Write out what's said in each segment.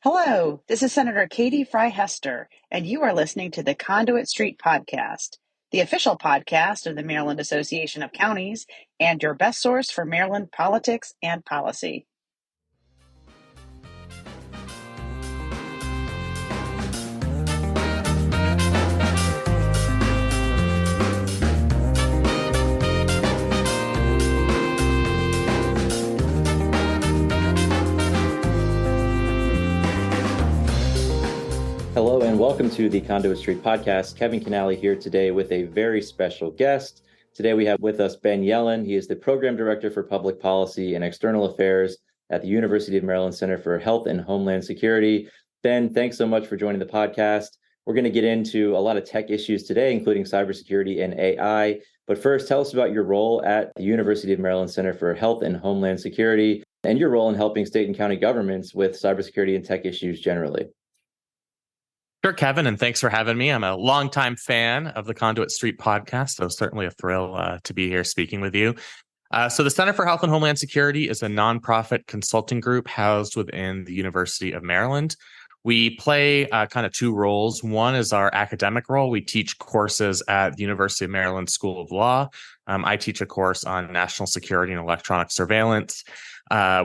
Hello, this is Senator Katie Fry Hester, and you are listening to the Conduit Street Podcast, the official podcast of the Maryland Association of Counties and your best source for Maryland politics and policy. Hello and welcome to the Conduit Street Podcast. Kevin Kinnally here today with a very special guest. Today we have with us Ben Yelin. He is the Program Director for Public Policy and External Affairs at the University of Maryland Center for Health and Homeland Security. Ben, thanks so much for joining the podcast. We're going to get into a lot of tech issues today, including cybersecurity and AI. But first, tell us about your role at the University of Maryland Center for Health and Homeland Security and your role in helping state and county governments with cybersecurity and tech issues generally. Sure, Kevin, and thanks for having me. I'm a longtime fan of the Conduit Street Podcast, so certainly a thrill to be here speaking with you. So the Center for Health and Homeland Security is a nonprofit consulting group housed within the University of Maryland. We play kind of two roles. One is our academic role. We teach courses at the University of Maryland School of Law. I teach a course on national security and electronic surveillance.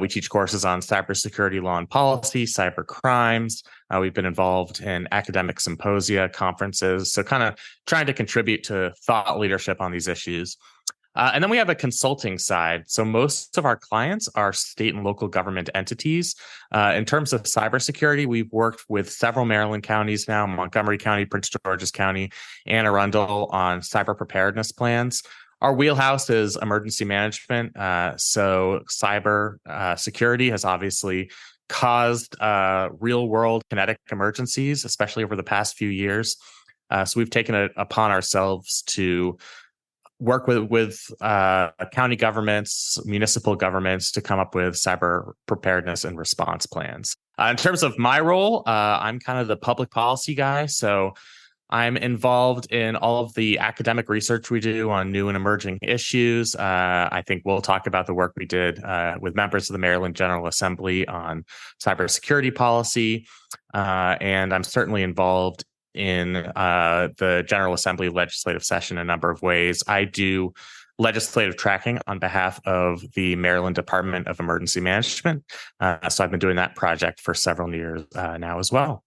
We teach courses on cybersecurity law and policy, cyber crimes. We've been involved in academic symposia, conferences, so kind of trying to contribute to thought leadership on these issues. And then we have a consulting side. So most of our clients are state and local government entities. In terms of cybersecurity, we've worked with several Maryland counties now, Montgomery County, Prince George's County, Anne Arundel on cyber preparedness plans. Our wheelhouse is emergency management. So cyber security has obviously caused real world kinetic emergencies, especially over the past few years. So we've taken it upon ourselves to work with county governments, municipal governments to come up with cyber preparedness and response plans. In terms of my role, I'm kind of the public policy guy. So I'm involved in all of the academic research we do on new and emerging issues. I think we'll talk about the work we did with members of the Maryland General Assembly on cybersecurity policy. And I'm certainly involved in the General Assembly legislative session in a number of ways. I do legislative tracking on behalf of the Maryland Department of Emergency Management. So I've been doing that project for several years now as well.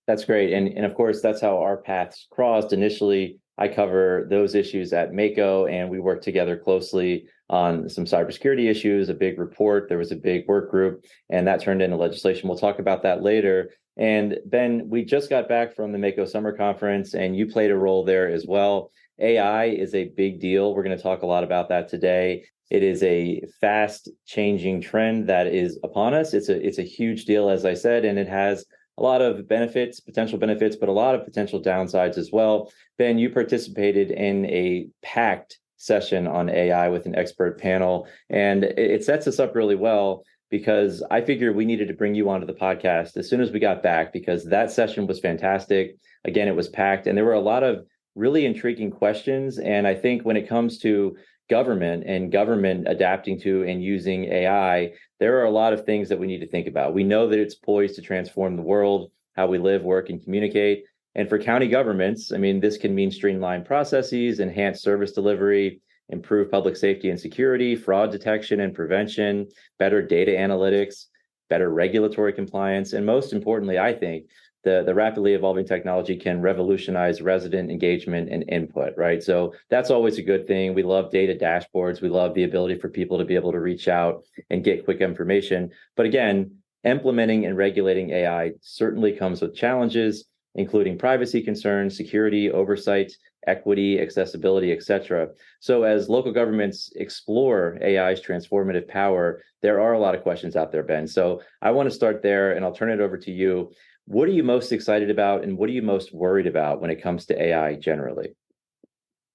That's great. And of course, that's how our paths crossed. Initially, I cover those issues at MACO, and we worked together closely on some cybersecurity issues, a big report. There was a big work group, and that turned into legislation. We'll talk about that later. And Ben, we just got back from the MACO Summer Conference, and you played a role there as well. AI is a big deal. We're going to talk a lot about that today. It is a fast changing trend that is upon us. It's a huge deal, as I said, and it has a lot of benefits, potential benefits, but a lot of potential downsides as well. Ben, you participated in a packed session on AI with an expert panel, and it sets us up really well because I figured we needed to bring you onto the podcast as soon as we got back because that session was fantastic. Again, it was packed, and there were a lot of really intriguing questions. And I think when it comes to government and government adapting to and using AI, there are a lot of things that we need to think about. We know that it's poised to transform the world, how we live, work, and communicate. And for county governments, I mean, this can mean streamlined processes, enhanced service delivery, improve public safety and security, fraud detection and prevention, better data analytics, better regulatory compliance, and most importantly, I think, the rapidly evolving technology can revolutionize resident engagement and input, right? So that's always a good thing. We love data dashboards. We love the ability for people to be able to reach out and get quick information. But again, implementing and regulating AI certainly comes with challenges, including privacy concerns, security, oversight, equity, accessibility, et cetera. So as local governments explore AI's transformative power, there are a lot of questions out there, Ben. So I want to start there, and I'll turn it over to you. What are you most excited about, and what are you most worried about when it comes to AI generally?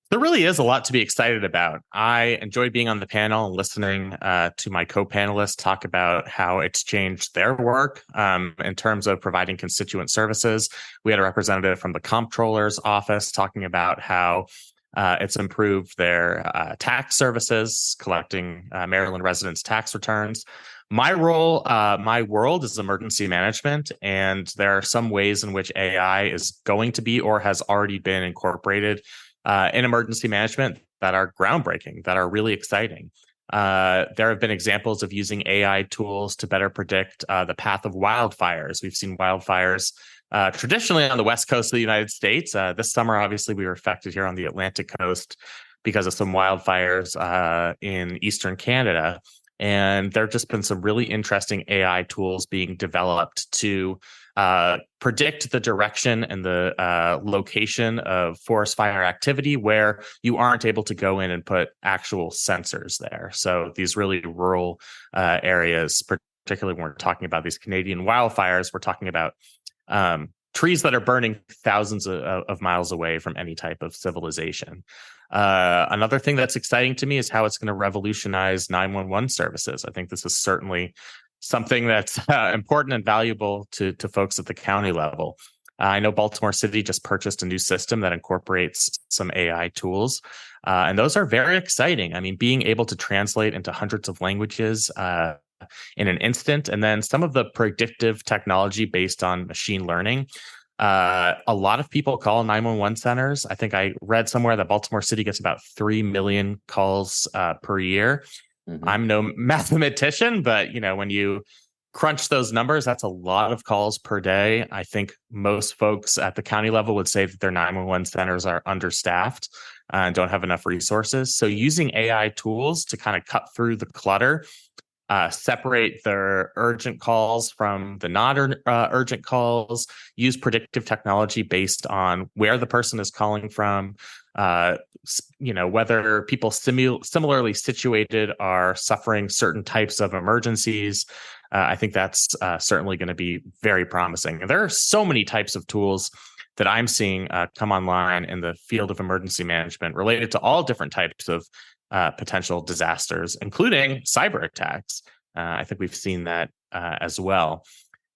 There really is a lot to be excited about. I enjoyed being on the panel and listening to my co-panelists talk about how it's changed their work in terms of providing constituent services. We had a representative from the comptroller's office talking about how it's improved their tax services, collecting Maryland residents' tax returns. My role, my world is emergency management, and there are some ways in which AI is going to be or has already been incorporated in emergency management that are groundbreaking, that are really exciting. There have been examples of using AI tools to better predict the path of wildfires. We've seen wildfires traditionally on the West Coast of the United States. This summer, obviously, we were affected here on the Atlantic coast because of some wildfires in Eastern Canada. And there have just been some really interesting AI tools being developed to predict the direction and the location of forest fire activity where you aren't able to go in and put actual sensors there. So these really rural areas, particularly when we're talking about these Canadian wildfires, we're talking about trees that are burning thousands of miles away from any type of civilization. Another thing that's exciting to me is how it's going to revolutionize 911 services. I think this is certainly something that's important and valuable to folks at the county level. I know Baltimore City just purchased a new system that incorporates some AI tools, and those are very exciting. I mean, being able to translate into hundreds of languages in an instant, and then some of the predictive technology based on machine learning. A lot of people call 911 centers. I think I read somewhere that Baltimore City gets about 3 million calls per year. Mm-hmm. I'm no mathematician, but when you crunch those numbers, that's a lot of calls per day. I think most folks at the county level would say that their 911 centers are understaffed and don't have enough resources. So using AI tools to kind of cut through the clutter, separate their urgent calls from the non-urgent calls, use predictive technology based on where the person is calling from, whether people similarly situated are suffering certain types of emergencies. I think that's certainly going to be very promising. And there are so many types of tools that I'm seeing come online in the field of emergency management related to all different types of potential disasters, including cyber attacks. I think we've seen that as well.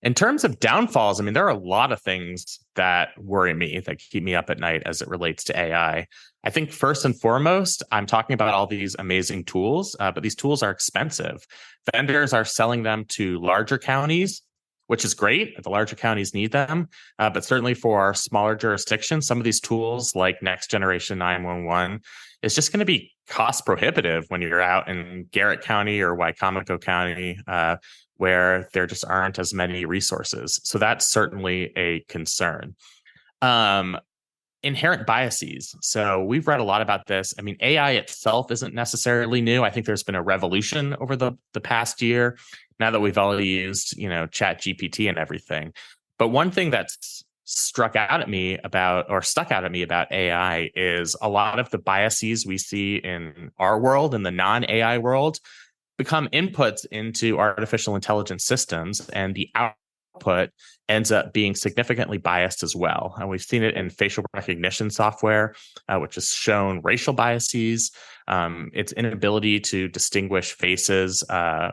In terms of downfalls, I mean, there are a lot of things that worry me, that keep me up at night as it relates to AI. I think first and foremost, I'm talking about all these amazing tools, but these tools are expensive. Vendors are selling them to larger counties, which is great. The larger counties need them. But certainly for our smaller jurisdictions, some of these tools like Next Generation 911 is just going to be cost prohibitive when you're out in Garrett County or Wycomico County, where there just aren't as many resources. So that's certainly a concern. Inherent biases. So we've read a lot about this. I mean, AI itself isn't necessarily new. I think there's been a revolution over the past year, now that we've all used, Chat GPT and everything. But one thing that's stuck out at me about AI is a lot of the biases we see in our world, in the non-AI world, become inputs into artificial intelligence systems, and the output ends up being significantly biased as well. And we've seen it in facial recognition software, which has shown racial biases. Its inability to distinguish faces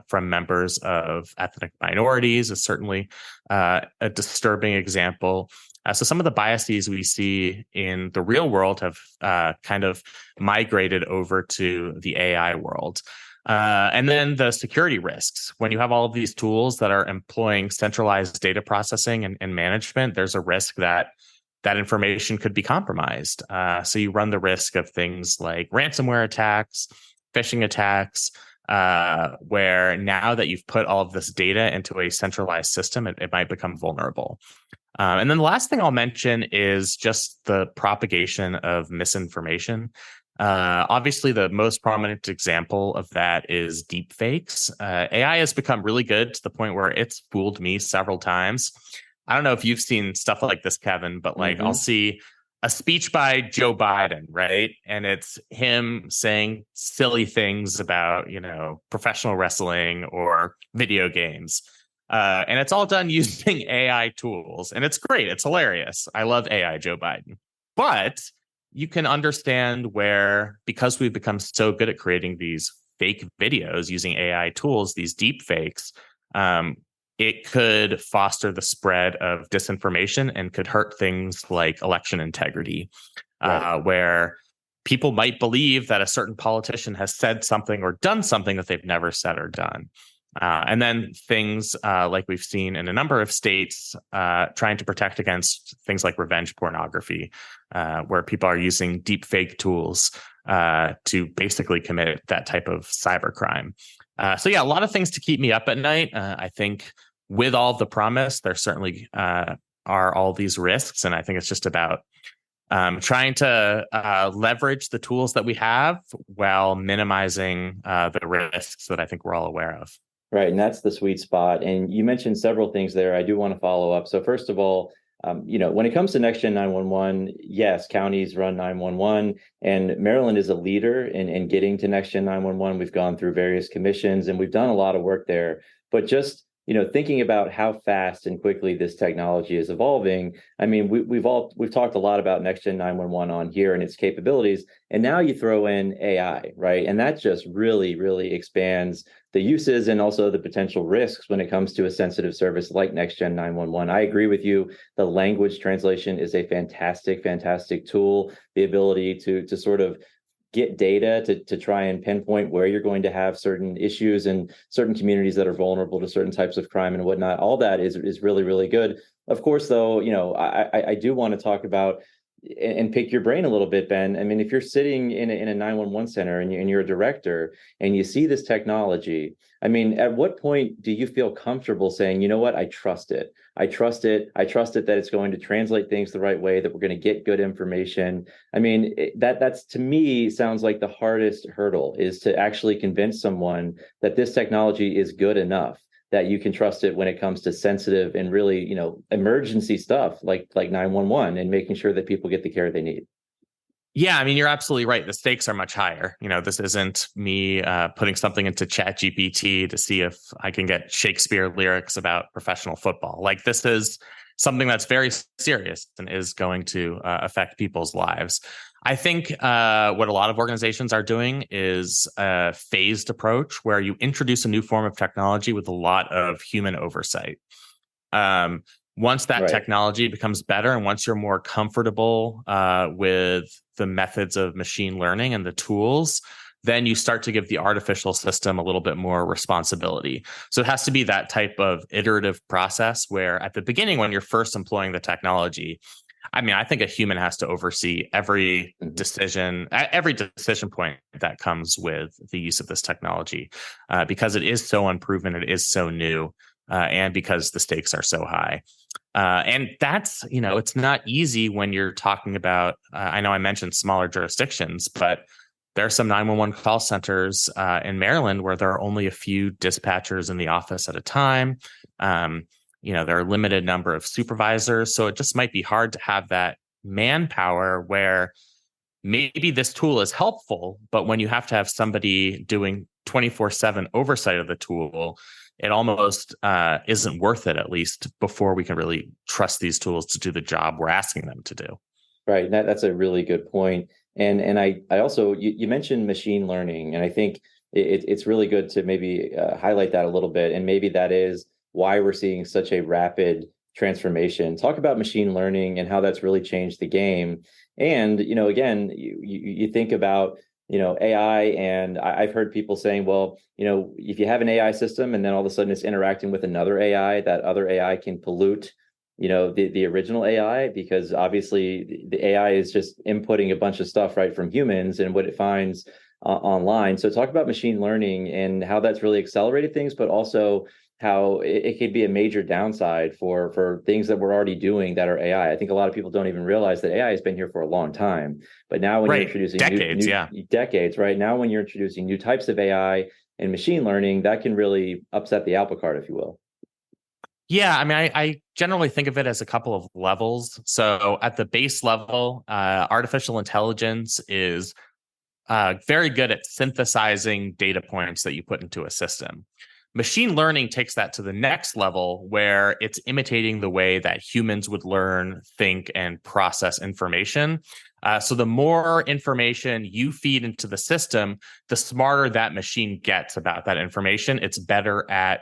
from members of ethnic minorities is certainly a disturbing example. So some of the biases we see in the real world have kind of migrated over to the AI world. And then the security risks. When you have all of these tools that are employing centralized data processing and management, there's a risk that information could be compromised. So you run the risk of things like ransomware attacks, phishing attacks, where now that you've put all of this data into a centralized system, it might become vulnerable. And then the last thing I'll mention is just the propagation of misinformation. Obviously, the most prominent example of that is deepfakes. AI has become really good to the point where it's fooled me several times. I don't know if you've seen stuff like this, Kevin, but I'll see a speech by Joe Biden, right? And it's him saying silly things about, professional wrestling or video games. And it's all done using AI tools. And it's great. It's hilarious. I love AI, Joe Biden. But you can understand where, because we've become so good at creating these fake videos using AI tools, these deep fakes, it could foster the spread of disinformation and could hurt things like election integrity, right. Where people might believe that a certain politician has said something or done something that they've never said or done. And then things like we've seen in a number of states trying to protect against things like revenge pornography, where people are using deep fake tools to basically commit that type of cybercrime. So yeah, a lot of things to keep me up at night. I think with all the promise, there certainly are all these risks. And I think it's just about trying to leverage the tools that we have while minimizing the risks that I think we're all aware of. Right. And that's the sweet spot. And you mentioned several things there. I do want to follow up. So first of all, when it comes to NextGen 911, yes, counties run 911, and Maryland is a leader in getting to NextGen 911. We've gone through various commissions and we've done a lot of work there. But just thinking about how fast and quickly this technology is evolving. I mean, we've talked a lot about NextGen 911 on here and its capabilities, and now you throw in AI, right? And that just really, really expands the uses and also the potential risks when it comes to a sensitive service like NextGen 911. I agree with you. The language translation is a fantastic, fantastic tool. The ability to sort of get data to try and pinpoint where you're going to have certain issues and certain communities that are vulnerable to certain types of crime and whatnot. All that is really, really good. Of course, though, I do want to talk about and pick your brain a little bit, Ben. I mean, if you're sitting in a 911 center and you're a director and you see this technology, I mean, at what point do you feel comfortable saying, you know what, I trust it. I trust it that it's going to translate things the right way, that we're going to get good information. I mean, that's to me sounds like the hardest hurdle, is to actually convince someone that this technology is good enough that you can trust it when it comes to sensitive and really, emergency stuff like 911 and making sure that people get the care they need. Yeah, I mean, you're absolutely right. The stakes are much higher. This isn't me putting something into ChatGPT to see if I can get Shakespeare lyrics about professional football. Like, this is something that's very serious and is going to affect people's lives. I think what a lot of organizations are doing is a phased approach where you introduce a new form of technology with a lot of human oversight. Once that technology becomes better and once you're more comfortable with the methods of machine learning and the tools, then you start to give the artificial system a little bit more responsibility. So it has to be that type of iterative process where at the beginning, when you're first employing the technology, I mean, I think a human has to oversee every decision point that comes with the use of this technology, because it is so unproven, it is so new, and because the stakes are so high. And that's, it's not easy when you're talking about, I know I mentioned smaller jurisdictions, but there are some 911 call centers in Maryland where there are only a few dispatchers in the office at a time. There are a limited number of supervisors. So it just might be hard to have that manpower where maybe this tool is helpful, but when you have to have somebody doing 24/7 oversight of the tool, it almost isn't worth it, at least before we can really trust these tools to do the job we're asking them to do. Right. That's a really good point. And I also, you mentioned machine learning, and I think it's really good to maybe highlight that a little bit. And maybe that is why we're seeing such a rapid transformation. Talk about machine learning and how that's really changed the game. And, again, you think about AI, and I've heard people saying, well, if you have an AI system and then all of a sudden it's interacting with another AI, that other AI can pollute, the original AI, because obviously the AI is just inputting a bunch of stuff right from humans and what it finds online. So talk about machine learning and how that's really accelerated things, but also how it could be a major downside for things that we're already doing that are AI. I think a lot of people don't even realize that AI has been here for a long time. But now when you're introducing decades, right? Now when you're introducing new types of AI and machine learning, that can really upset the apple cart, if you will. Yeah, I mean, I generally think of it as a couple of levels. So at the base level, artificial intelligence is very good at synthesizing data points that you put into a system. Machine learning takes that to the next level, where it's imitating the way that humans would learn, think, and process information. So the more information you feed into the system, the smarter that machine gets about that information. It's better at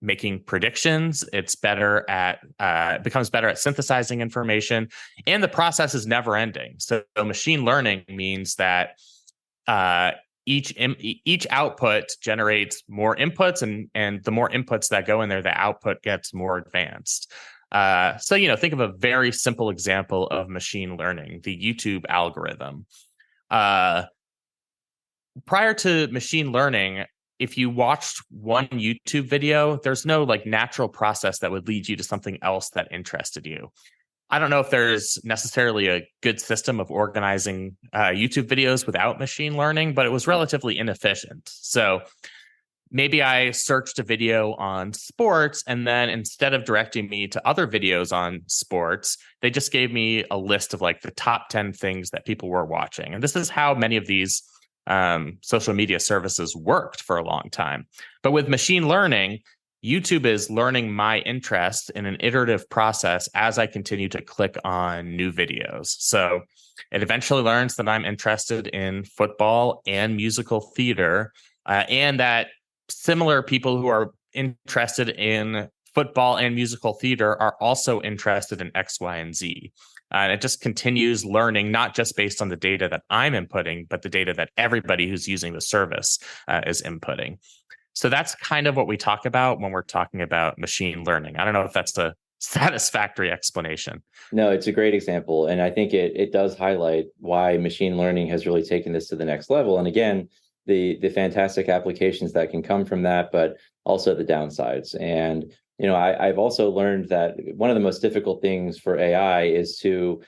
making predictions. It's becomes better at synthesizing information, and the process is never ending. So machine learning means that each output generates more inputs, and the more inputs that go in there, the output gets more advanced. So, think of a very simple example of machine learning, the YouTube algorithm. Prior to machine learning, if you watched one YouTube video, there's no natural process that would lead you to something else that interested you. I don't know if there's necessarily a good system of organizing YouTube videos without machine learning, but it was relatively inefficient. So maybe I searched a video on sports, and then instead of directing me to other videos on sports, they just gave me a list of the top 10 things that people were watching. And this is how many of these social media services worked for a long time. But with machine learning, YouTube is learning my interest in an iterative process as I continue to click on new videos. So it eventually learns that I'm interested in football and musical theater, and that similar people who are interested in football and musical theater are also interested in X, Y, and Z. And it just continues learning, not just based on the data that I'm inputting, but the data that everybody who's using the service is inputting. So that's kind of what we talk about when we're talking about machine learning. I don't know if that's a satisfactory explanation. No, it's a great example. And I think it does highlight why machine learning has really taken this to the next level. And again, the fantastic applications that can come from that, but also the downsides. And I've also learned that one of the most difficult things for AI is to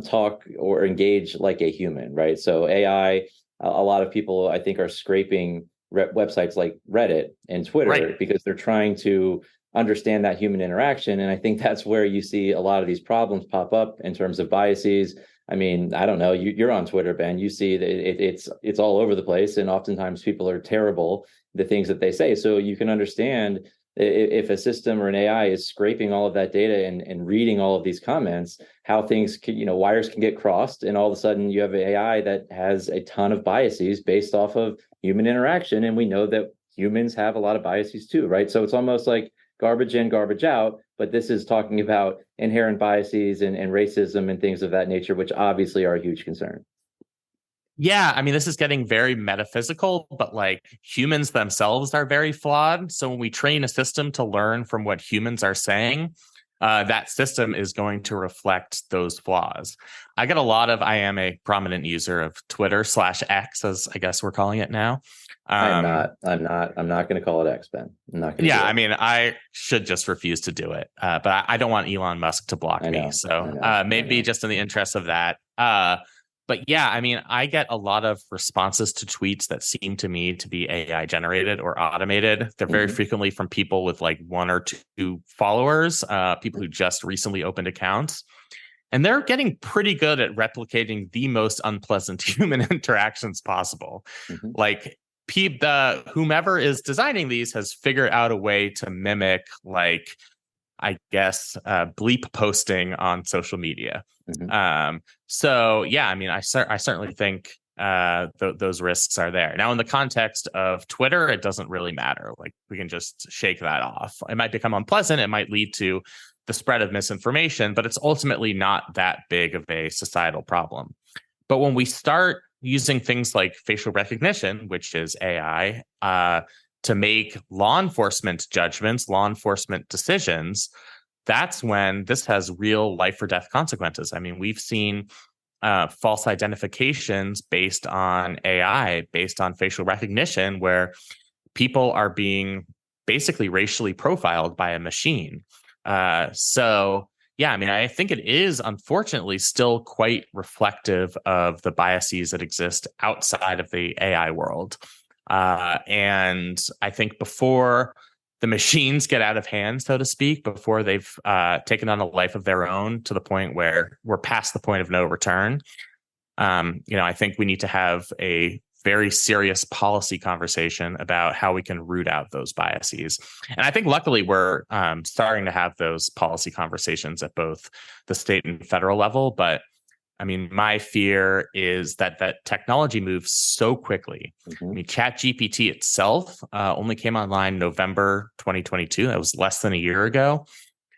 talk or engage like a human, right? So AI, a lot of people, I think, are scraping websites like Reddit and Twitter, right, because they're trying to understand that human interaction. And I think that's where you see a lot of these problems pop up in terms of biases. I mean, I don't know, you're on Twitter, Ben, you see that it's all over the place. And oftentimes people are terrible, the things that they say. So you can understand if a system or an AI is scraping all of that data and reading all of these comments, how things can, wires can get crossed. And all of a sudden you have an AI that has a ton of biases based off of human interaction. And we know that humans have a lot of biases too, right? So it's almost like garbage in, garbage out. But this is talking about inherent biases and racism and things of that nature, which obviously are a huge concern. Yeah, I mean, this is getting very metaphysical, but humans themselves are very flawed. So when we train a system to learn from what humans are saying, that system is going to reflect those flaws. I am a prominent user of Twitter/X, as I guess we're calling it now. I'm not going to call it X, Ben. I'm not going to. Yeah, I mean, I should just refuse to do it, but I don't want Elon Musk to block me. So maybe just in the interest of that. But yeah, I mean, I get a lot of responses to tweets that seem to me to be AI generated or automated. They're very frequently from people with one or two followers, people who just recently opened accounts. And they're getting pretty good at replicating the most unpleasant human interactions possible. Whomever is designing these has figured out a way to mimic, I guess, bleep posting on social media. So yeah, I mean, I certainly think those risks are there. Now, in the context of Twitter, it doesn't really matter. We can just shake that off. It might become unpleasant. It might lead to the spread of misinformation, but it's ultimately not that big of a societal problem. But when we start using things like facial recognition, which is AI, to make law enforcement judgments, law enforcement decisions, that's when this has real life or death consequences. I mean, we've seen false identifications based on AI, based on facial recognition, where people are being basically racially profiled by a machine. So yeah, I mean, I think it is unfortunately still quite reflective of the biases that exist outside of the AI world. And I think before the machines get out of hand, so to speak, before they've taken on a life of their own to the point where we're past the point of no return, I think we need to have a very serious policy conversation about how we can root out those biases. And I think luckily we're starting to have those policy conversations at both the state and federal level. But I mean, my fear is that technology moves so quickly. I mean, ChatGPT itself only came online November 2022. That was less than a year ago.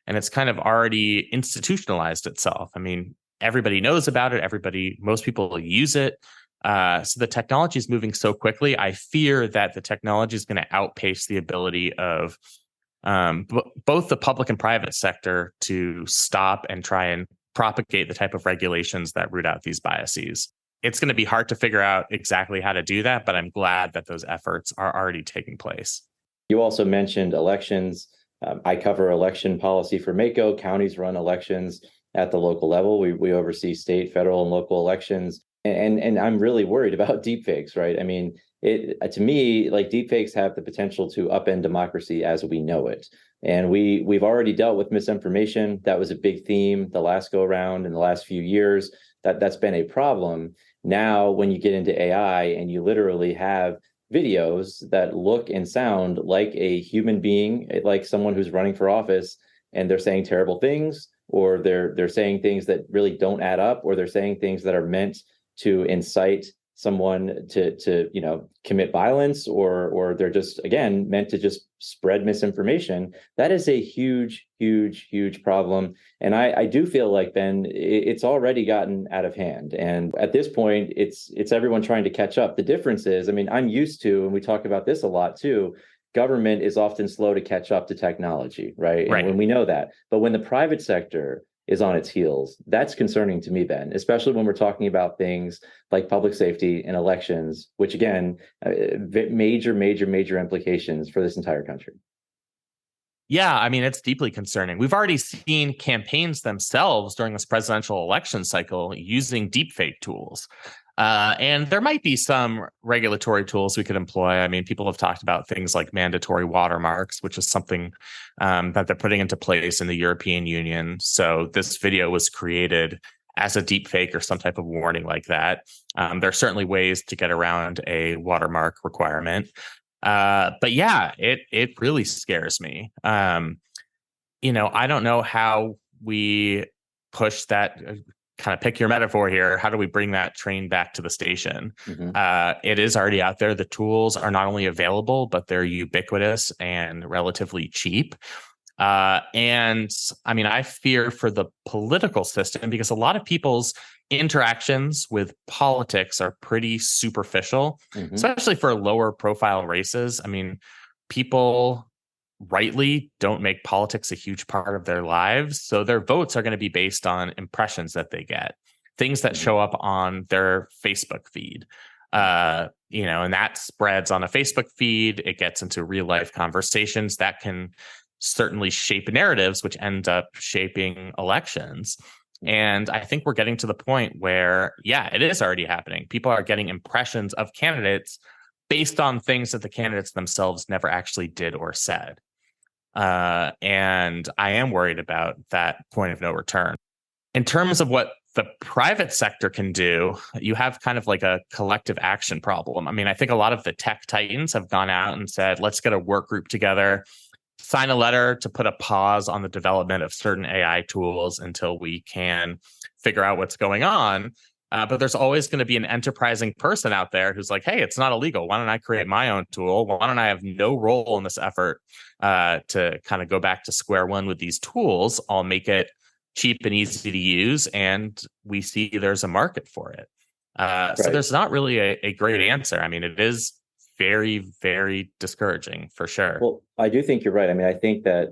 And it's kind of already institutionalized itself. I mean, everybody knows about it. Most people use it. So the technology is moving so quickly. I fear that the technology is going to outpace the ability of both the public and private sector to stop and try and propagate the type of regulations that root out these biases. It's going to be hard to figure out exactly how to do that, but I'm glad that those efforts are already taking place. You also mentioned elections. I cover election policy for Mako. Counties run elections at the local level. We oversee state, federal, and local elections. And I'm really worried about deepfakes, right? I mean, to me, like deepfakes have the potential to upend democracy as we know it. And we've already dealt with misinformation. That was a big theme the last go around in the last few years. That's been a problem. Now, when you get into AI and you literally have videos that look and sound like a human being, like someone who's running for office, and they're saying terrible things, or they're saying things that really don't add up, or they're saying things that are meant to incite someone to commit violence, or they're just, again, meant to just spread misinformation. That is a huge problem. And I do feel like, Ben, it's already gotten out of hand. And at this point, it's everyone trying to catch up. The difference is, I mean, I'm used to, and we talk about this a lot too, government is often slow to catch up to technology, right? Right. And when we know that, but when the private sector is on its heels, that's concerning to me, Ben, especially when we're talking about things like public safety and elections, which again, major implications for this entire country. Yeah, I mean, it's deeply concerning. We've already seen campaigns themselves during this presidential election cycle using deepfake tools. And there might be some regulatory tools we could employ. I mean, people have talked about things like mandatory watermarks, which is something that they're putting into place in the European Union. So this video was created as a deepfake or some type of warning like that. There are certainly ways to get around a watermark requirement. But yeah, it really scares me. I don't know how we push that. Kind of pick your metaphor here. How do we bring that train back to the station? Mm-hmm. It is already out there. The tools are not only available, but they're ubiquitous and relatively cheap. And I mean, I fear for the political system because a lot of people's interactions with politics are pretty superficial, mm-hmm. especially for lower profile races. I mean, people rightly don't make politics a huge part of their lives. So their votes are going to be based on impressions that they get, things that show up on their Facebook feed. And that spreads on a Facebook feed. It gets into real life conversations that can certainly shape narratives, which end up shaping elections. And I think we're getting to the point where, yeah, it is already happening. People are getting impressions of candidates based on things that the candidates themselves never actually did or said. And I am worried about that point of no return. In terms of what the private sector can do, you have kind of like a collective action problem. I mean, I think a lot of the tech titans have gone out and said, let's get a work group together, sign a letter to put a pause on the development of certain AI tools until we can figure out what's going on. But there's always going to be an enterprising person out there who's like, hey, it's not illegal. Why don't I create my own tool? Why don't I have no role in this effort to kind of go back to square one with these tools? I'll make it cheap and easy to use. And we see there's a market for it. Right. So there's not really a great answer. I mean, it is very, very discouraging for sure. Well, I do think you're right. I mean, I think that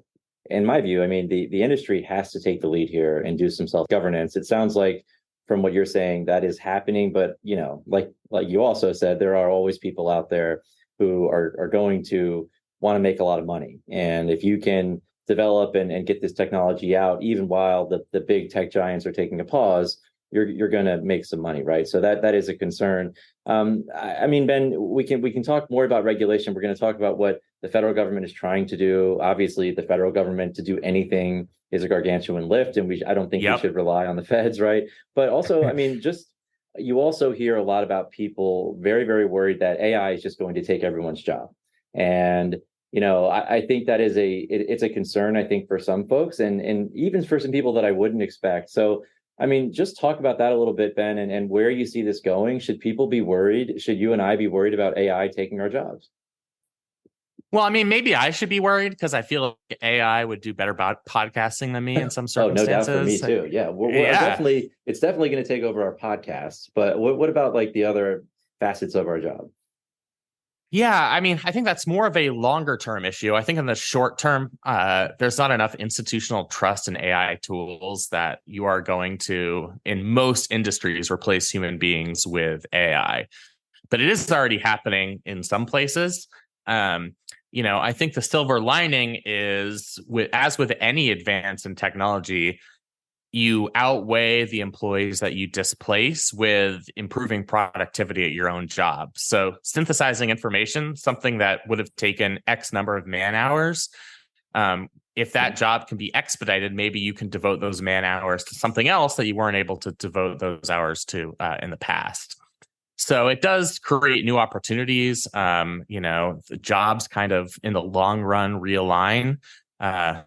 in my view, I mean, the industry has to take the lead here and do some self-governance. It sounds like from what you're saying, that is happening. But, like you also said, there are always people out there who are going to want to make a lot of money. And if you can develop and get this technology out, even while the big tech giants are taking a pause, you're going to make some money, right? So that is a concern. I mean, Ben, we can talk more about regulation. We're going to talk about what the federal government is trying to do. Obviously, the federal government to do anything is a gargantuan lift, and I don't think we should rely on the feds, right? But also, I mean, you also hear a lot about people very, very worried that AI is just going to take everyone's job. And I think that is it's a concern, I think, for some folks, and even for some people that I wouldn't expect. So, I mean, just talk about that a little bit, Ben, and where you see this going. Should people be worried? Should you and I be worried about AI taking our jobs? Well, I mean, maybe I should be worried because I feel like AI would do better podcasting than me in some Oh, no doubt for me circumstances. too. Yeah, we're Yeah. it's definitely going to take over our podcasts. But what about like the other facets of our job? Yeah, I mean, I think that's more of a longer term issue. I think in the short term, there's not enough institutional trust in AI tools that you are going to, in most industries, replace human beings with AI. But it is already happening in some places. Um, I think the silver lining is, as with any advance in technology, you outweigh the employees that you displace with improving productivity at your own job. So synthesizing information, something that would have taken X number of man hours, if that job can be expedited, maybe you can devote those man hours to something else that you weren't able to devote those hours to in the past. So it does create new opportunities. The jobs kind of in the long run realign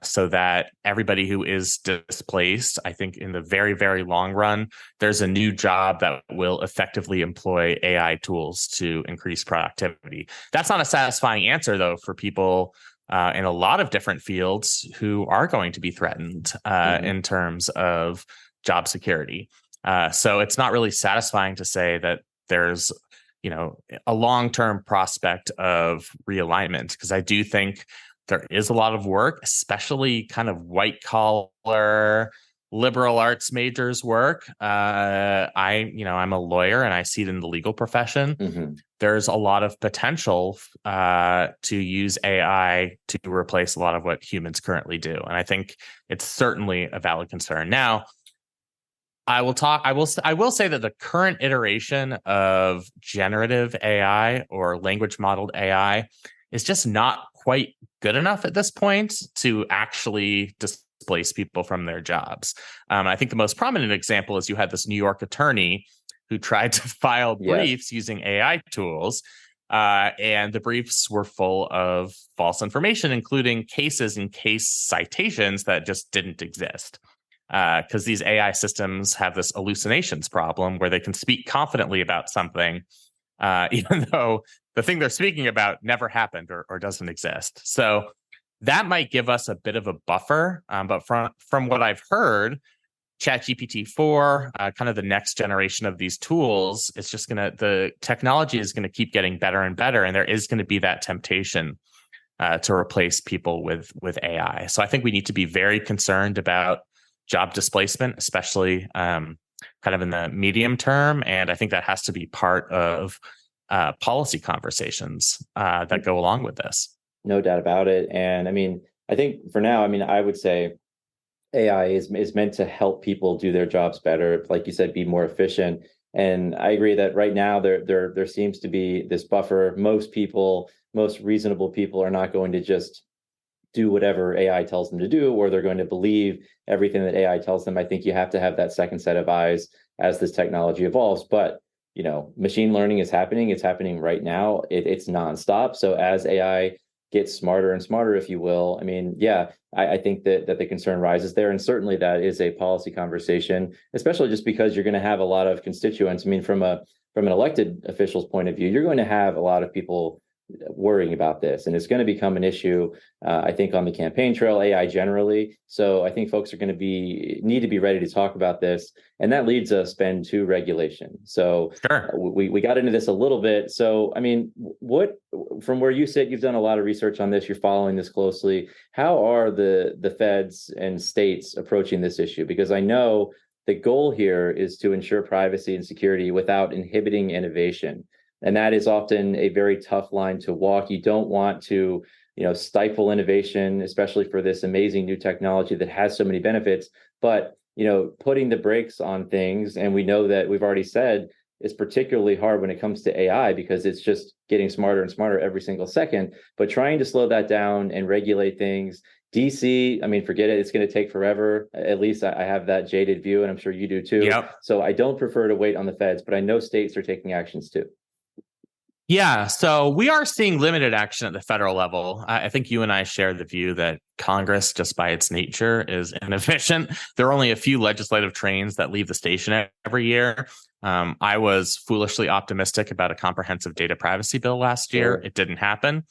so that everybody who is displaced, I think in the very, very long run, there's a new job that will effectively employ AI tools to increase productivity. That's not a satisfying answer, though, for people in a lot of different fields who are going to be threatened in terms of job security. So it's not really satisfying to say that there's a long-term prospect of realignment, because I do think there is a lot of work, especially kind of white collar liberal arts majors work. I'm a lawyer and I see it in the legal profession. There's a lot of potential to use AI to replace a lot of what humans currently do, and I think it's certainly a valid concern. Now, I will say that the current iteration of generative AI or language modeled AI is just not quite good enough at this point to actually displace people from their jobs. I think the most prominent example is you had this New York attorney who tried to file briefs using AI tools. And the briefs were full of false information, including cases and case citations that just didn't exist. Because these AI systems have this hallucinations problem where they can speak confidently about something, even though the thing they're speaking about never happened or doesn't exist. So that might give us a bit of a buffer. But from what I've heard, ChatGPT-4, kind of the next generation of these tools, the technology is going to keep getting better and better. And there is going to be that temptation to replace people with AI. So I think we need to be very concerned about job displacement, especially kind of in the medium term. And I think that has to be part of policy conversations that go along with this. No doubt about it. And I mean, I think for now, I would say AI is meant to help people do their jobs better, like you said, be more efficient. And I agree that right now there seems to be this buffer. Most reasonable people are not going to just do whatever AI tells them to do, or they're going to believe everything that AI tells them. I think you have to have that second set of eyes as this technology evolves. But, machine learning is happening. It's happening right now. It's nonstop. So as AI gets smarter and smarter, if you will, I think that the concern rises there. And certainly that is a policy conversation, especially just because you're going to have a lot of constituents. From an elected official's point of view, you're going to have a lot of people worrying about this, and it's going to become an issue, I think, on the campaign trail, AI generally. So I think folks are going to need to be ready to talk about this, and that leads us, Ben, to regulation. So sure. We got into this a little bit. So what, from where you sit, you've done a lot of research on this, you're following this closely. How are the feds and states approaching this issue? Because I know the goal here is to ensure privacy and security without inhibiting innovation. And that is often a very tough line to walk. You don't want to, stifle innovation, especially for this amazing new technology that has so many benefits. But, putting the brakes on things, and we know that we've already said is particularly hard when it comes to AI because it's just getting smarter and smarter every single second. But trying to slow that down and regulate things, DC, forget it. It's going to take forever. At least I have that jaded view, and I'm sure you do too. Yep. So I don't prefer to wait on the feds, but I know states are taking actions too. Yeah, so we are seeing limited action at the federal level. I think you and I share the view that Congress, just by its nature, is inefficient. There are only a few legislative trains that leave the station every year. I was foolishly optimistic about a comprehensive data privacy bill last year. It didn't happen.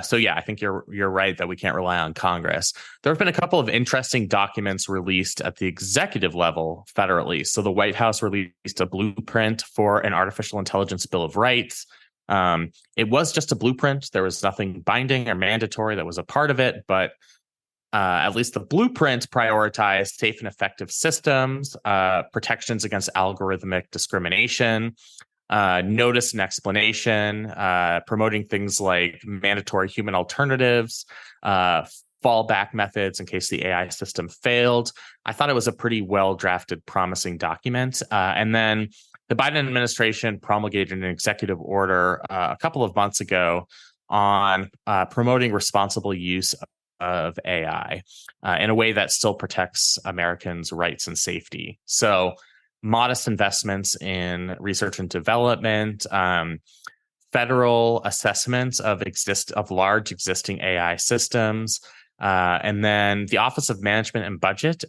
So yeah, I think you're right that we can't rely on Congress. There have been a couple of interesting documents released at the executive level federally. So the White House released a blueprint for an artificial intelligence bill of rights. It was just a blueprint. There was nothing binding or mandatory that was a part of it, but at least the blueprint prioritized safe and effective systems, protections against algorithmic discrimination, notice and explanation, promoting things like mandatory human alternatives, fallback methods in case the AI system failed. I thought it was a pretty well-drafted, promising document. And then the Biden administration promulgated an executive order a couple of months ago on promoting responsible use of AI in a way that still protects Americans' rights and safety. So modest investments in research and development, federal assessments of large existing AI systems, and then the Office of Management and Budget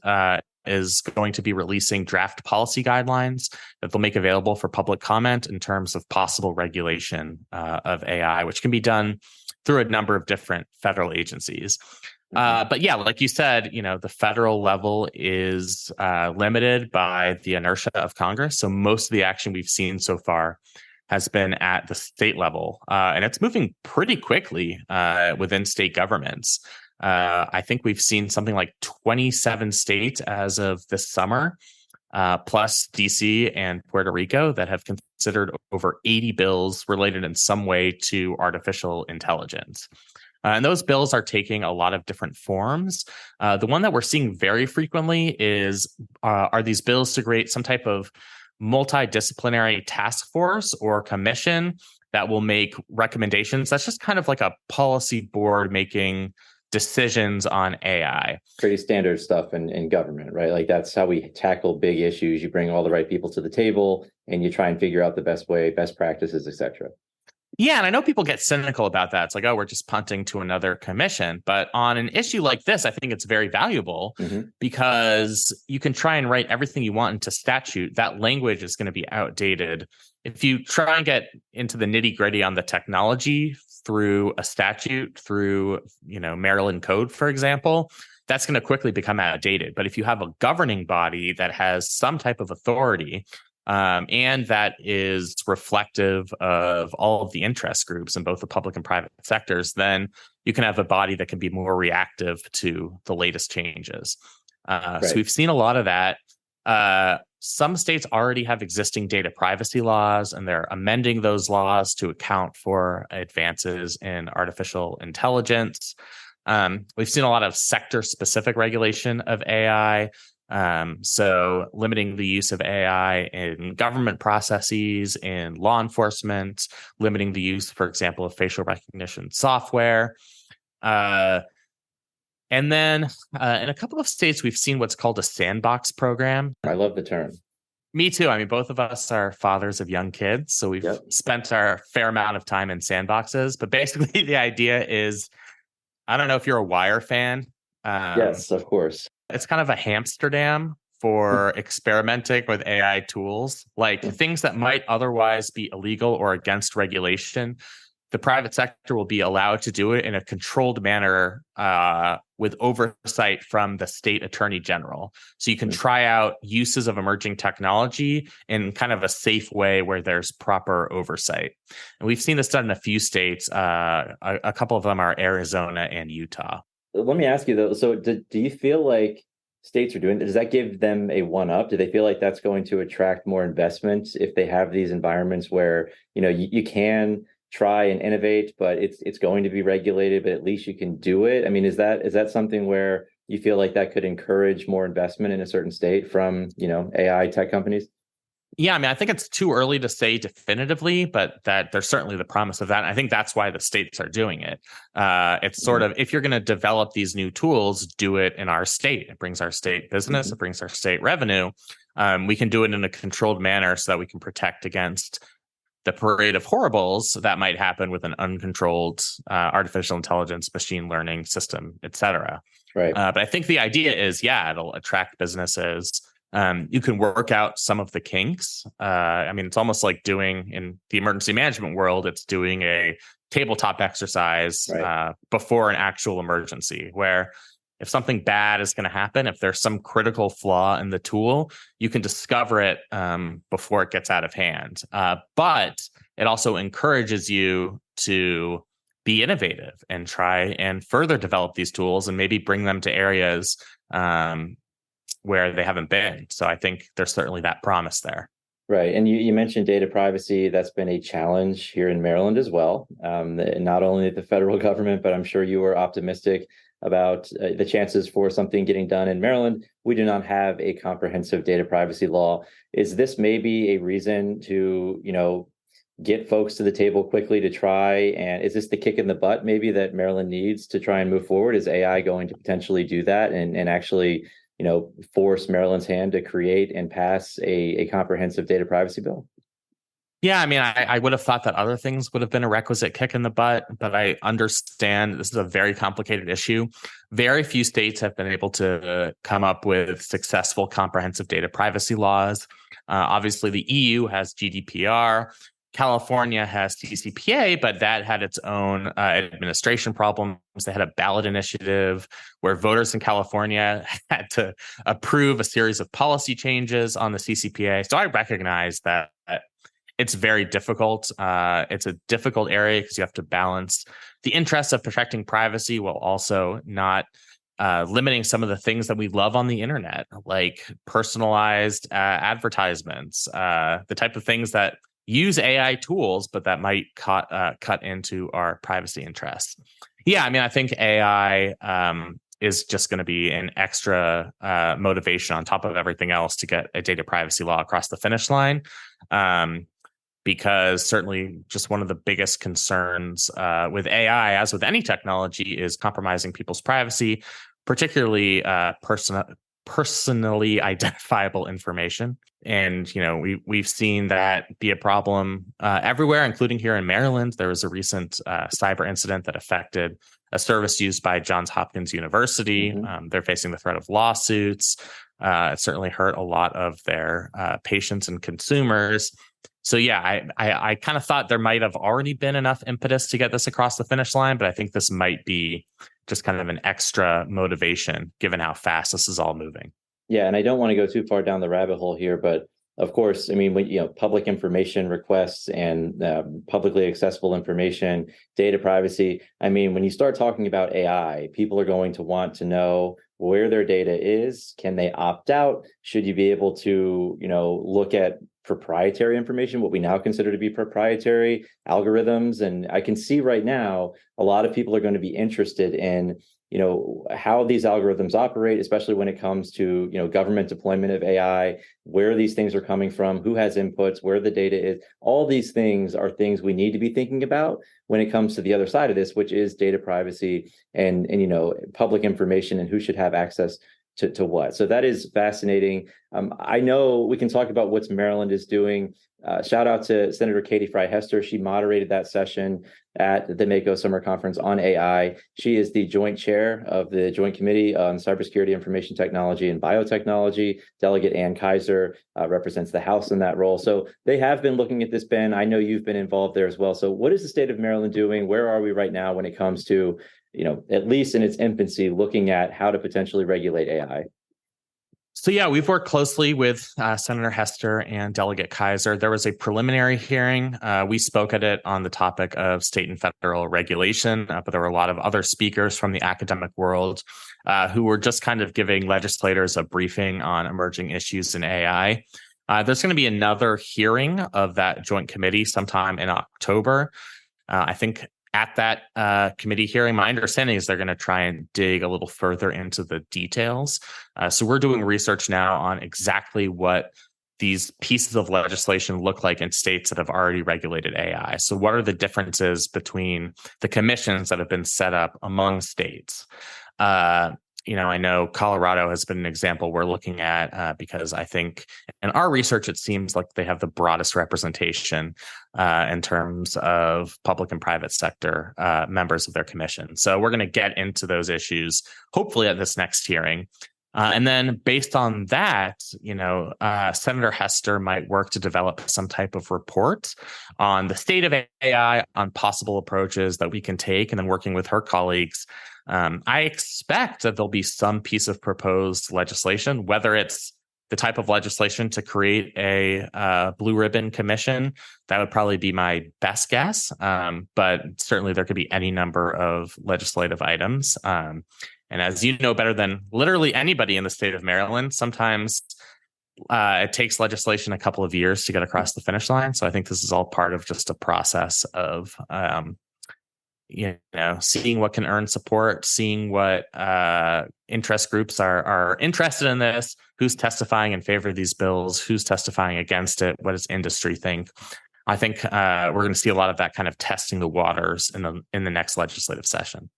is going to be releasing draft policy guidelines that they'll make available for public comment in terms of possible regulation of AI, which can be done through a number of different federal agencies. But yeah, like you said, the federal level is limited by the inertia of Congress. So most of the action we've seen so far has been at the state level, and it's moving pretty quickly within state governments. I think we've seen something like 27 states as of this summer, plus DC and Puerto Rico, that have considered over 80 bills related in some way to artificial intelligence. And those bills are taking a lot of different forms. The one that we're seeing very frequently are these bills to create some type of multidisciplinary task force or commission that will make recommendations. That's just kind of like a policy board making decisions on AI. Pretty standard stuff in government, right? Like that's how we tackle big issues. You bring all the right people to the table and you try and figure out the best way, best practices, et cetera. Yeah, and I know people get cynical about that. It's like, oh, we're just punting to another commission. But on an issue like this, I think it's very valuable because you can try and write everything you want into statute. That language is going to be outdated. If you try and get into the nitty-gritty on the technology through a statute, through Maryland code, for example, that's going to quickly become outdated. But if you have a governing body that has some type of authority, and that is reflective of all of the interest groups in both the public and private sectors, then you can have a body that can be more reactive to the latest changes. Right. So we've seen a lot of that. Some states already have existing data privacy laws, and they're amending those laws to account for advances in artificial intelligence. We've seen a lot of sector-specific regulation of AI. So limiting the use of AI in government processes, in law enforcement, limiting the use, for example, of facial recognition software. And then in a couple of states, we've seen what's called a sandbox program. I love the term. Me too. I mean, both of us are fathers of young kids, so we've spent our fair amount of time in sandboxes. But basically, the idea is, I don't know if you're a Wire fan. Yes, of course. It's kind of a Amsterdam for experimenting with AI tools, like things that might otherwise be illegal or against regulation. The private sector will be allowed to do it in a controlled manner with oversight from the state attorney general. So you can try out uses of emerging technology in kind of a safe way where there's proper oversight. And we've seen this done in a few states. A couple of them are Arizona and Utah. Let me ask you though, so do you feel like states are doing, does that give them a one-up? Do they feel like that's going to attract more investments if they have these environments where, you can try and innovate, but it's going to be regulated, but at least you can do it? I mean, is that something where you feel like that could encourage more investment in a certain state from, AI tech companies? Yeah, I mean, I think it's too early to say definitively, but that there's certainly the promise of that. And I think that's why the states are doing it. It's sort of, if you're going to develop these new tools, do it in our state. It brings our state business, it brings our state revenue. We can do it in a controlled manner so that we can protect against the parade of horribles that might happen with an uncontrolled artificial intelligence, machine learning system, et cetera. Right. But I think the idea is, it'll attract businesses. You can work out some of the kinks. I mean, it's almost like doing in the emergency management world, it's doing a tabletop exercise Right. before an actual emergency, where if something bad is going to happen, if there's some critical flaw in the tool, you can discover it before it gets out of hand. But it also encourages you to be innovative and try and further develop these tools and maybe bring them to areas where they haven't been. So I think there's certainly that promise there. Right. And you mentioned data privacy. That's been a challenge here in Maryland as well. Not only the federal government, but I'm sure you were optimistic about the chances for something getting done in Maryland. We do not have a comprehensive data privacy law. Is this maybe a reason to, get folks to the table quickly to try? And is this the kick in the butt maybe that Maryland needs to try and move forward? Is AI going to potentially do that and actually, force Maryland's hand to create and pass a comprehensive data privacy bill? Yeah, I mean, I would have thought that other things would have been a requisite kick in the butt, but I understand this is a very complicated issue. Very few states have been able to come up with successful comprehensive data privacy laws. Obviously, the EU has GDPR. California has TCPA, but that had its own administration problems. They had a ballot initiative where voters in California had to approve a series of policy changes on the CCPA. So I recognize that it's very difficult. It's a difficult area because you have to balance the interests of protecting privacy while also not limiting some of the things that we love on the internet, like personalized advertisements, the type of things that use AI tools, but that might cut into our privacy interests. Yeah, I mean, I think AI is just going to be an extra motivation on top of everything else to get a data privacy law across the finish line. Because certainly just one of the biggest concerns with AI, as with any technology, is compromising people's privacy, particularly personally identifiable information. And, we've seen that be a problem everywhere, including here in Maryland. There was a recent cyber incident that affected a service used by Johns Hopkins University. Mm-hmm. They're facing the threat of lawsuits. It certainly hurt a lot of their patients and consumers. So yeah, I kind of thought there might have already been enough impetus to get this across the finish line, but I think this might be just kind of an extra motivation given how fast this is all moving. Yeah, and I don't want to go too far down the rabbit hole here, but of course, I mean, when public information requests and publicly accessible information, data privacy. I mean, when you start talking about AI, people are going to want to know where their data is. Can they opt out? Should you be able to, look at proprietary information, what we now consider to be proprietary algorithms? And I can see right now a lot of people are going to be interested in how these algorithms operate, especially when it comes to, government deployment of AI, where these things are coming from, who has inputs, where the data is. All these things are things we need to be thinking about when it comes to the other side of this, which is data privacy and public information and who should have access to what. So that is fascinating. I know we can talk about what Maryland is doing. Shout out to Senator Katie Frye-Hester. She moderated that session at the Mako Summer Conference on AI. She is the joint chair of the Joint Committee on Cybersecurity, Information Technology, and Biotechnology. Delegate Ann Kaiser represents the House in that role. So they have been looking at this, Ben. I know you've been involved there as well. So what is the state of Maryland doing? Where are we right now when it comes to, at least in its infancy, looking at how to potentially regulate AI? So yeah, we've worked closely with Senator Hester and Delegate Kaiser. There was a preliminary hearing. We spoke at it on the topic of state and federal regulation, but there were a lot of other speakers from the academic world who were just kind of giving legislators a briefing on emerging issues in AI. There's going to be another hearing of that joint committee sometime in October. I think at that committee hearing, my understanding is they're going to try and dig a little further into the details. So we're doing research now on exactly what these pieces of legislation look like in states that have already regulated AI. So what are the differences between the commissions that have been set up among states? I know Colorado has been an example we're looking at because I think in our research, it seems like they have the broadest representation in terms of public and private sector members of their commission. So we're going to get into those issues, hopefully at this next hearing. And then based on that, Senator Hester might work to develop some type of report on the state of AI, on possible approaches that we can take, and then working with her colleagues. I expect that there'll be some piece of proposed legislation, whether it's the type of legislation to create a blue ribbon commission. That would probably be my best guess. But certainly there could be any number of legislative items. And as you know better than literally anybody in the state of Maryland, sometimes it takes legislation a couple of years to get across the finish line. So I think this is all part of just a process of, seeing what can earn support, seeing what interest groups are interested in this, who's testifying in favor of these bills, who's testifying against it, what does industry think. I think we're going to see a lot of that kind of testing the waters in the next legislative session.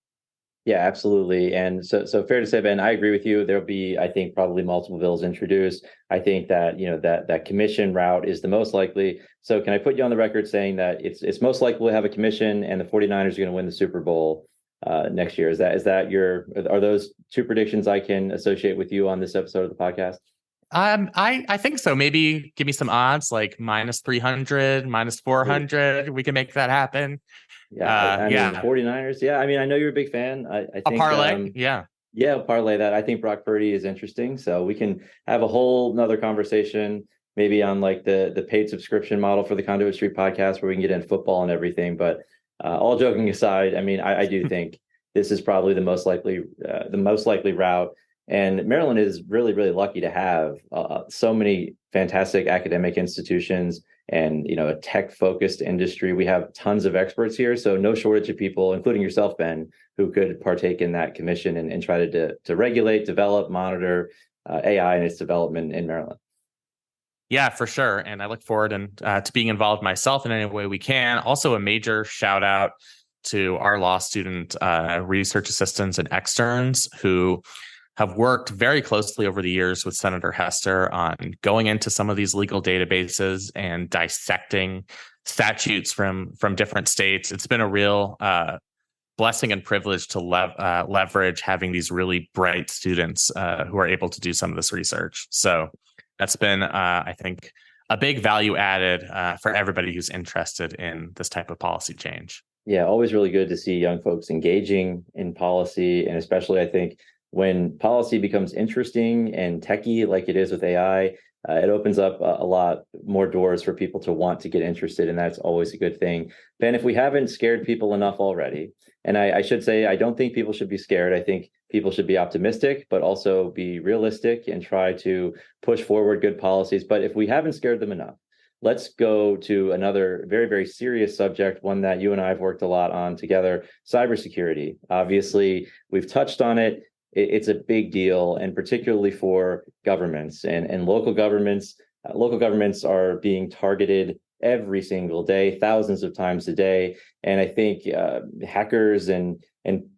Yeah, absolutely. And so fair to say, Ben, I agree with you. There'll be, I think, probably multiple bills introduced. I think that, that commission route is the most likely. So can I put you on the record saying that it's most likely to have a commission and the 49ers are going to win the Super Bowl next year? Is that are those two predictions I can associate with you on this episode of the podcast? I think so. Maybe give me some odds, like -300, -400. We can make that happen. Yeah, I mean, 49ers. Yeah, I mean, I know you're a big fan. I think a parlay. Yeah, parlay that. I think Brock Purdy is interesting. So we can have a whole nother conversation, maybe on like the paid subscription model for the Conduit Street podcast, where we can get into football and everything. But all joking aside, I mean, I do think this is probably the most likely route. And Maryland is really, really lucky to have so many fantastic academic institutions and, a tech-focused industry. We have tons of experts here, so no shortage of people, including yourself, Ben, who could partake in that commission and try to regulate, develop, monitor AI and its development in Maryland. Yeah, for sure. And I look forward to being involved myself in any way we can. Also, a major shout out to our law student research assistants and externs who have worked very closely over the years with Senator Hester on going into some of these legal databases and dissecting statutes from different states. It's been a real blessing and privilege to leverage having these really bright students who are able to do some of this research. So that's been, I think, a big value added for everybody who's interested in this type of policy change. Yeah, always really good to see young folks engaging in policy, and especially, I think, when policy becomes interesting and techy like it is with AI, it opens up a lot more doors for people to want to get interested, and that's always a good thing. Ben, if we haven't scared people enough already, and I should say, I don't think people should be scared. I think people should be optimistic, but also be realistic and try to push forward good policies. But if we haven't scared them enough, let's go to another very, very serious subject, one that you and I have worked a lot on together, cybersecurity. Obviously, we've touched on it. It's a big deal, and particularly for governments and local governments. Local governments are being targeted every single day, thousands of times a day. And I think hackers and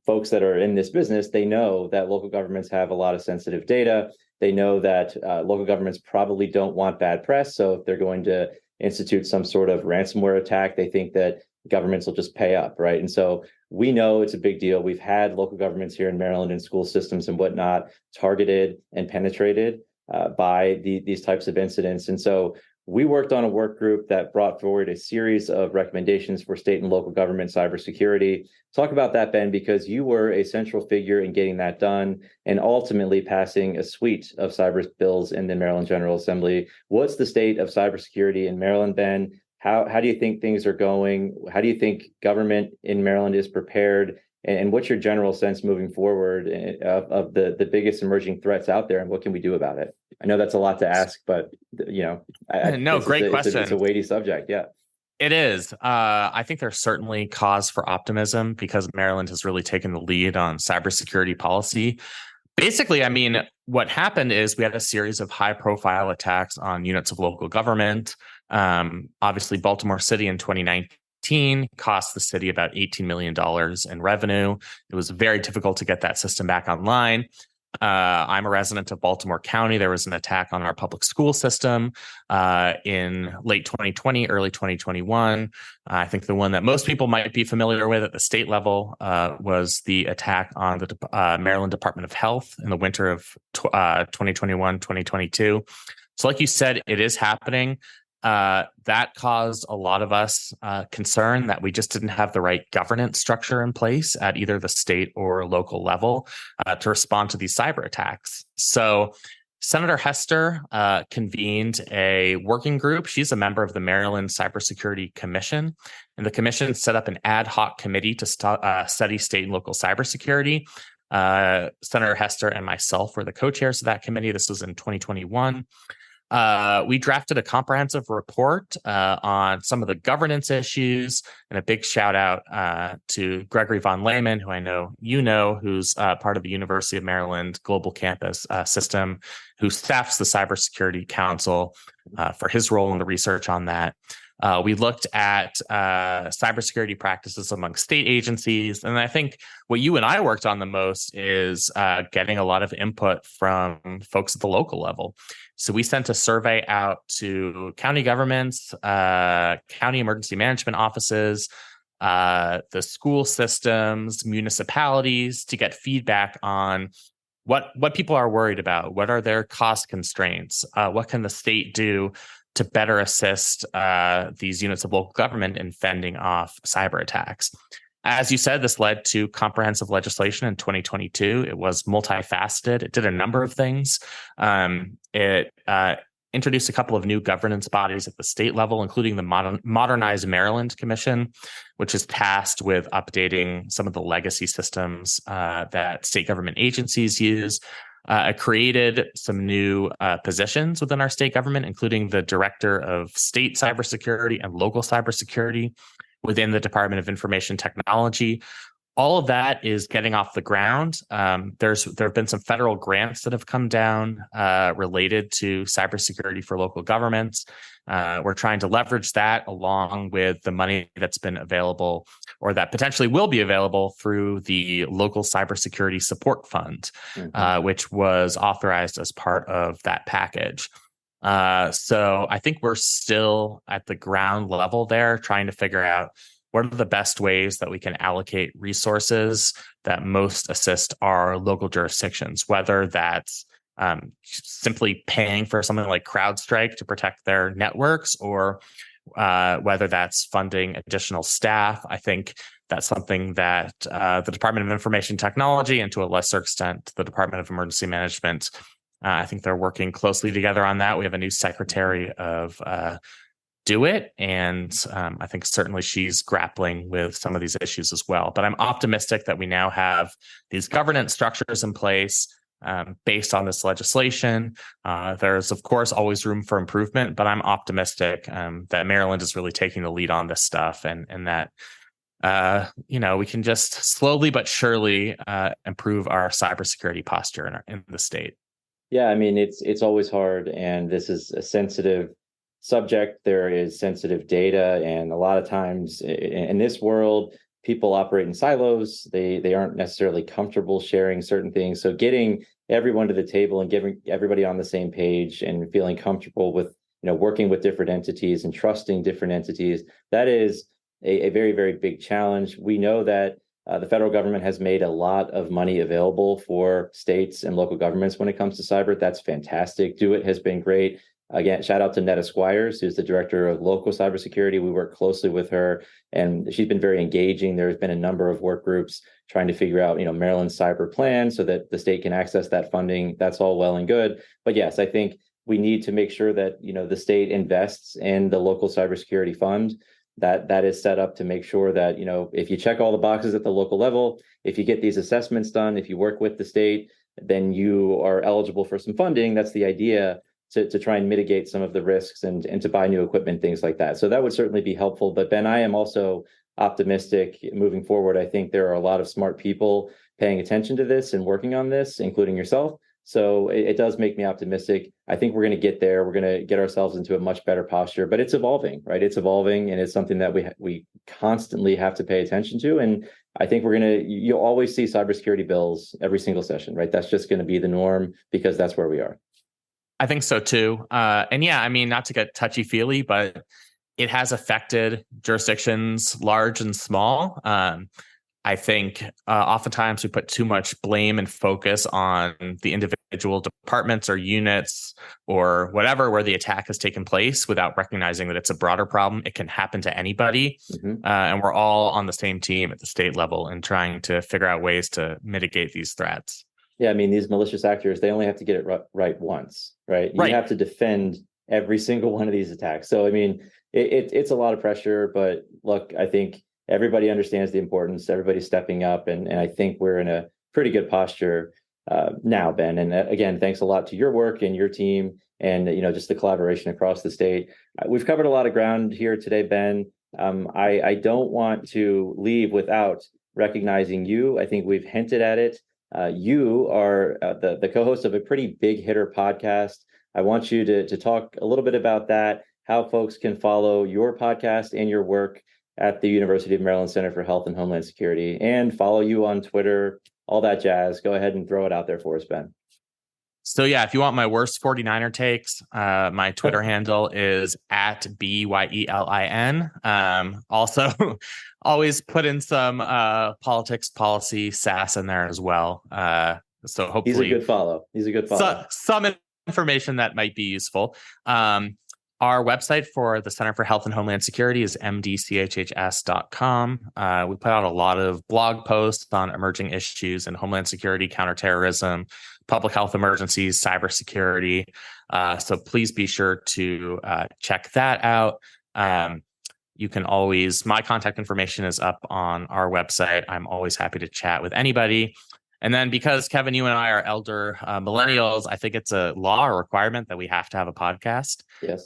folks that are in this business, they know that local governments have a lot of sensitive data. They know that local governments probably don't want bad press. So if they're going to institute some sort of ransomware attack, they think that governments will just pay up, right? And so we know it's a big deal. We've had local governments here in Maryland and school systems and whatnot targeted and penetrated by these types of incidents. And so we worked on a work group that brought forward a series of recommendations for state and local government cybersecurity. Talk about that, Ben, because you were a central figure in getting that done and ultimately passing a suite of cyber bills in the Maryland General Assembly. What's the state of cybersecurity in Maryland, Ben? How do you think things are going? How do you think government in Maryland is prepared? And what's your general sense moving forward of the biggest emerging threats out there, and what can we do about it? I know that's a lot to ask, but great question. It's a weighty subject. Yeah, it is. I think there's certainly cause for optimism because Maryland has really taken the lead on cybersecurity policy. Basically, I mean, what happened is we had a series of high-profile attacks on units of local government. Obviously, Baltimore City in 2019 cost the city about $18 million in revenue. It was very difficult to get that system back online. I'm a resident of Baltimore County. There was an attack on our public school system in late 2020, early 2021. I think the one that most people might be familiar with at the state level was the attack on the Maryland Department of Health in the winter of 2021, 2022. So like you said, it is happening. That caused a lot of us concern that we just didn't have the right governance structure in place at either the state or local level to respond to these cyber attacks. So Senator Hester convened a working group. She's a member of the Maryland Cybersecurity Commission, and the commission set up an ad hoc committee to study state and local cybersecurity. Senator Hester and myself were the co-chairs of that committee. This was in 2021. We drafted a comprehensive report on some of the governance issues, and a big shout out to Gregory von Lehman, who I know you know, who's part of the University of Maryland Global Campus system, who staffs the Cybersecurity Council for his role in the research on that. We looked at cybersecurity practices among state agencies. And I think what you and I worked on the most is getting a lot of input from folks at the local level. So we sent a survey out to county governments, county emergency management offices, the school systems, municipalities, to get feedback on what people are worried about. What are their cost constraints? What can the state do to better assist these units of local government in fending off cyber attacks? As you said, this led to comprehensive legislation in 2022. It was multifaceted. It did a number of things. It introduced a couple of new governance bodies at the state level, including the Modernized Maryland Commission, which is tasked with updating some of the legacy systems that state government agencies use. It created some new positions within our state government, including the Director of State Cybersecurity and Local Cybersecurity within the Department of Information Technology. All of that is getting off the ground. There have been some federal grants that have come down related to cybersecurity for local governments. We're trying to leverage that along with the money that's been available, or that potentially will be available, through the Local Cybersecurity Support Fund, which was authorized as part of that package. So I think we're still at the ground level there, trying to figure out what are the best ways that we can allocate resources that most assist our local jurisdictions, whether that's simply paying for something like CrowdStrike to protect their networks, or whether that's funding additional staff. I think that's something that the Department of Information Technology, and to a lesser extent, the Department of Emergency Management, I think they're working closely together on that. We have a new secretary of DoIT, and I think certainly she's grappling with some of these issues as well. But I'm optimistic that we now have these governance structures in place based on this legislation. There's, of course, always room for improvement, but I'm optimistic that Maryland is really taking the lead on this stuff, and that we can just slowly but surely improve our cybersecurity posture in the state. Yeah, I mean, it's always hard, and this is a sensitive subject. There is sensitive data, and a lot of times in this world, people operate in silos. They aren't necessarily comfortable sharing certain things. So getting everyone to the table and getting everybody on the same page and feeling comfortable with working with different entities and trusting different entities, that is a very, very big challenge. We know that the federal government has made a lot of money available for states and local governments when it comes to cyber. That's fantastic. DoIT has been great. Again, shout out to Netta Squires, who's the director of local cybersecurity. We work closely with her, and she's been very engaging. There's been a number of work groups trying to figure out, Maryland's cyber plan so that the state can access that funding. That's all well and good. But yes, I think we need to make sure that, the state invests in the local cybersecurity fund. That is set up to make sure that, if you check all the boxes at the local level, if you get these assessments done, if you work with the state, then you are eligible for some funding. That's the idea, to try and mitigate some of the risks and to buy new equipment, things like that. So that would certainly be helpful. But Ben, I am also optimistic moving forward. I think there are a lot of smart people paying attention to this and working on this, including yourself. So it does make me optimistic. I think we're going to get there. We're going to get ourselves into a much better posture, but it's evolving, right? It's evolving, and it's something that we constantly have to pay attention to. And I think you'll always see cybersecurity bills every single session, right? That's just going to be the norm because that's where we are. I think so too. And yeah, I mean, not to get touchy-feely, but it has affected jurisdictions large and small. I think oftentimes we put too much blame and focus on the individual departments or units or whatever where the attack has taken place without recognizing that it's a broader problem. It can happen to anybody. And we're all on the same team at the state level and trying to figure out ways to mitigate these threats. Yeah, I mean, these malicious actors, they only have to get it right once, right? You have to defend every single one of these attacks. So, I mean, it's a lot of pressure, but look, I think everybody understands the importance. Everybody's stepping up, and I think we're in a pretty good posture now, Ben. And again, thanks a lot to your work and your team, and just the collaboration across the state. We've covered a lot of ground here today, Ben. I don't want to leave without recognizing you. I think we've hinted at it. You are the co-host of a pretty big hitter podcast. I want you to talk a little bit about that, how folks can follow your podcast and your work at the University of Maryland Center for Health and Homeland Security, and follow you on Twitter, all that jazz. Go ahead and throw it out there for us, Ben. So yeah, if you want my worst 49er takes, my Twitter handle is at BYELIN. Also, always put in some politics, policy, sass in there as well. So hopefully, he's a good follow. Some information that might be useful. Our website for the Center for Health and Homeland Security is mdchhs.com. We put out a lot of blog posts on emerging issues in Homeland Security, counterterrorism, public health emergencies, cybersecurity. So please be sure to check that out. You can always, my contact information is up on our website. I'm always happy to chat with anybody. And then because Kevin, you and I are elder millennials, I think it's a law or requirement that we have to have a podcast. Yes.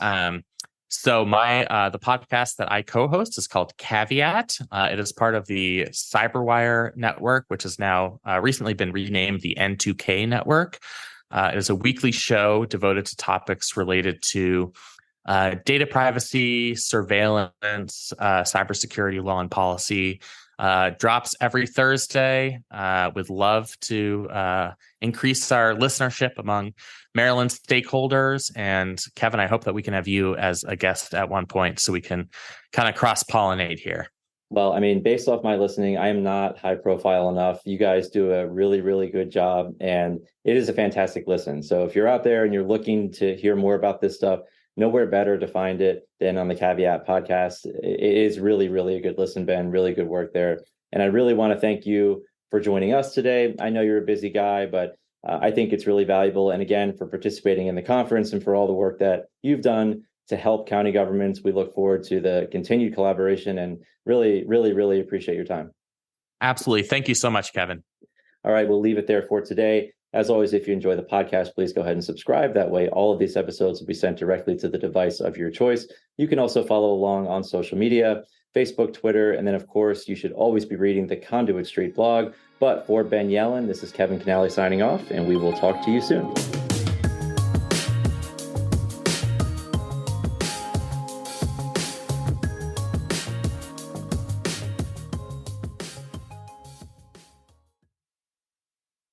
So the podcast that I co-host is called Caveat. It is part of the CyberWire network, which has now recently been renamed the N2K network. It is a weekly show devoted to topics related to data privacy, surveillance, cybersecurity law and policy. Drops every Thursday. Would love to increase our listenership among Maryland stakeholders. And Kevin, I hope that we can have you as a guest at one point so we can kind of cross-pollinate here. Well, I mean, based off my listening, I am not high profile enough. You guys do a really, really good job, and it is a fantastic listen. So if you're out there and you're looking to hear more about this stuff, nowhere better to find it than on the Caveat podcast. It is really, really a good listen, Ben. Really good work there. And I really want to thank you for joining us today. I know you're a busy guy, but I think it's really valuable. And again, for participating in the conference and for all the work that you've done to help county governments. We look forward to the continued collaboration and really, really, really appreciate your time. Absolutely. Thank you so much, Kevin. All right, we'll leave it there for today. As always, if you enjoy the podcast, please go ahead and subscribe. That way, all of these episodes will be sent directly to the device of your choice. You can also follow along on social media, Facebook, Twitter, and then, of course, you should always be reading the Conduit Street blog. But for Ben Yelin, this is Kevin Kinnally signing off, and we will talk to you soon.